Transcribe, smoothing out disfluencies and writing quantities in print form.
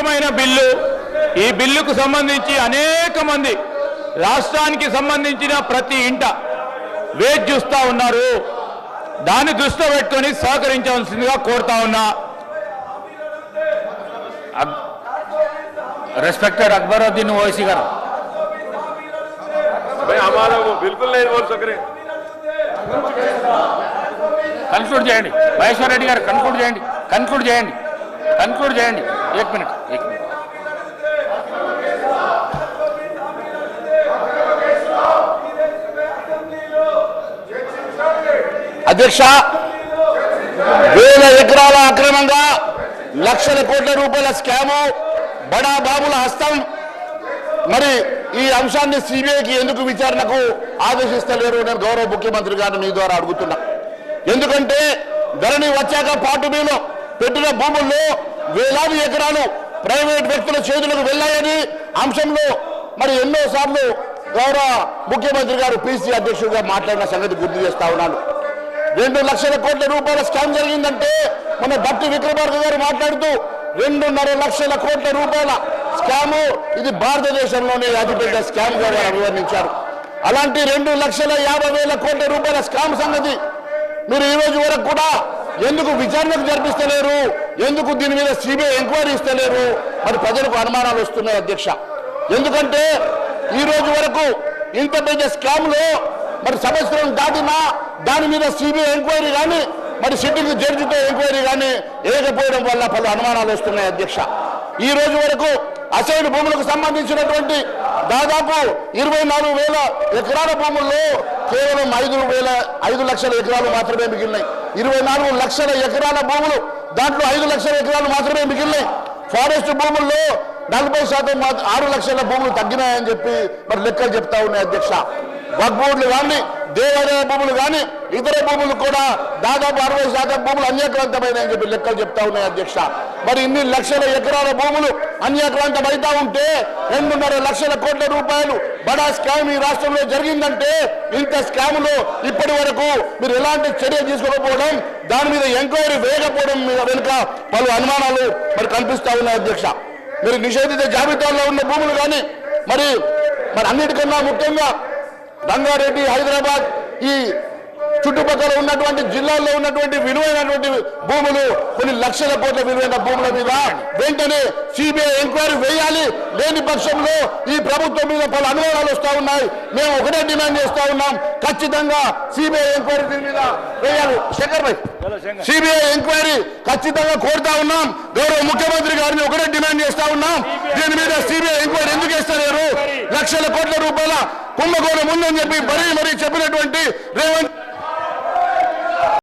ముఖ్యమైన బిల్లు. ఈ బిల్లుకు సంబంధించి అనేక మంది రాష్ట్రానికి సంబంధించిన ప్రతి ఇంట వేచి చూస్తూ ఉన్నారు. దాన్ని దృష్టిలో పెట్టుకొని సహకరించవలసిందిగా కోరుతా ఉన్నా. రెస్పెక్టెడ్ అక్బరుద్దీన్ ఓవైసీ గారు. बिल्कुल नहीं बोल सक रहे. కన్క్లూడ్ చేయండి. మహేశ్వర్ రెడ్డి గారు కన్క్లూడ్ చేయండి. కన్క్లూడ్ చేయండి. కన్క్లూడ్ చేయండి. एक मिनट. అధ్యక్ష, వేల ఎకరాల అక్రమంగా లక్షల కోట్ల రూపాయల స్కాము, బడా బాబుల హస్తం. మరి ఈ అంశాన్ని సిబిఐకి ఎందుకు విచారణకు ఆదేశిస్తలేరు? నేను గౌరవ ముఖ్యమంత్రి గారిని మీ ద్వారా అడుగుతున్నా. ఎందుకంటే ధరణి వచ్చాక పార్ట్ బిలో పెట్టిన భూముల్లో వేలాది ఎకరాలు ప్రైవేట్ వ్యక్తుల చేతులకు వెళ్ళాయని అంశంలో మరి ఎన్నోసార్లు గౌరవ ముఖ్యమంత్రి గారు పిసి అధ్యక్షుడిగా మాట్లాడిన సంగతి గుర్తు చేస్తా ఉన్నాను. 2 లక్షల కోట్ల రూపాయల స్కామ్ జరిగిందంటే మన భట్టి విక్రమార్క గారు మాట్లాడుతూ 2.5 లక్షల కోట్ల రూపాయల స్కాము, ఇది భారతదేశంలోనే అతిపెద్ద స్కామ్ గా అభివర్ణించారు. అలాంటి 2,50,000 కోట్ల రూపాయల స్కామ్ సంగతి మీరు ఈ రోజు వరకు కూడా ఎందుకు విచారణకు జరిపిస్తలేరు? ఎందుకు దీని మీద సిబిఐ ఎంక్వైరీ ఇస్తలేరు? మరి ప్రజలకు అనుమానాలు వస్తున్నాయి అధ్యక్ష. ఎందుకంటే ఈ రోజు వరకు ఇంత పెద్ద స్కామ్ లో మరి సంవత్సరం దాటినా దాని మీద సిబిఐ ఎంక్వైరీ కానీ మరి సిట్టింగ్ జడ్జితో ఎంక్వైరీ కానీ ఏకపోవడం వల్ల పలు అనుమానాలు వస్తున్నాయి అధ్యక్ష. ఈ రోజు వరకు అసైన్ భూములకు సంబంధించినటువంటి దాదాపు 24,000 ఎకరాల భూముల్లో కేవలం 5 లక్షల ఎకరాలు మాత్రమే మిగిలినాయి. 24 లక్షల ఎకరాల భూములు, దాంట్లో 5 లక్షల ఎకరాలు మాత్రమే మిగిలినాయి. ఫారెస్ట్ భూముల్లో 40% 6 లక్షల భూములు తగ్గినాయని చెప్పి మరి లెక్కలు చెప్తా ఉన్నాయి అధ్యక్ష. వక్ఫ్ కానీ దేవాదాయ భూములు కానీ ఇతర భూములు కూడా దాదాపు 60% భూములు అన్యాక్రాంతమైనని చెప్పి లెక్కలు చెప్తా ఉన్నాయి అధ్యక్ష. మరి ఇన్ని లక్షల ఎకరాల భూములు అన్యాక్రాంతం అవుతా ఉంటే 2.5 లక్షల కోట్ల రూపాయలు బడా స్కామ్ ఈ రాష్ట్రంలో జరిగిందంటే, ఇంత స్కాములో ఇప్పటి వరకు మీరు ఎలాంటి చర్య తీసుకోకపోవడం, దాని మీద ఎంక్వైరీ వేయకపోవడం వెనుక పలు అనుమానాలు మరి కనిపిస్తా ఉన్నాయి అధ్యక్ష. మీరు నిషేధిత జాబితాలో ఉన్న భూములు కానీ మరి అన్నిటికన్నా ముఖ్యంగా రంగారెడ్డి, హైదరాబాద్ ఈ చుట్టుపక్కల ఉన్నటువంటి జిల్లాల్లో ఉన్నటువంటి విలువైనటువంటి భూములు, కొన్ని లక్షల కోట్ల విలువైన భూముల మీద వెంటనే సిబిఐ ఎంక్వైరీ వేయాలి. లేని పక్షంలో ఈ ప్రభుత్వం మీద పలు అనుమానాలు వస్తా ఉన్నాయి. మేము ఒకటే డిమాండ్ చేస్తా ఉన్నాం, ఖచ్చితంగా సిబిఐ ఎంక్వైరీ దీని మీద వేయాలి. శంకర్ భాయ్, సిబిఐ ఎంక్వైరీ ఖచ్చితంగా కోరుతా ఉన్నాం. గౌరవ ముఖ్యమంత్రి గారిని ఒకటే డిమాండ్ చేస్తా ఉన్నాం, దీని మీద సిబిఐ ఎంక్వైరీ ఎందుకు వేస్తలేరు? లక్షల కోట్ల రూపాయల కుంభకోణం ఉందని చెప్పి మరీ చెప్పినటువంటి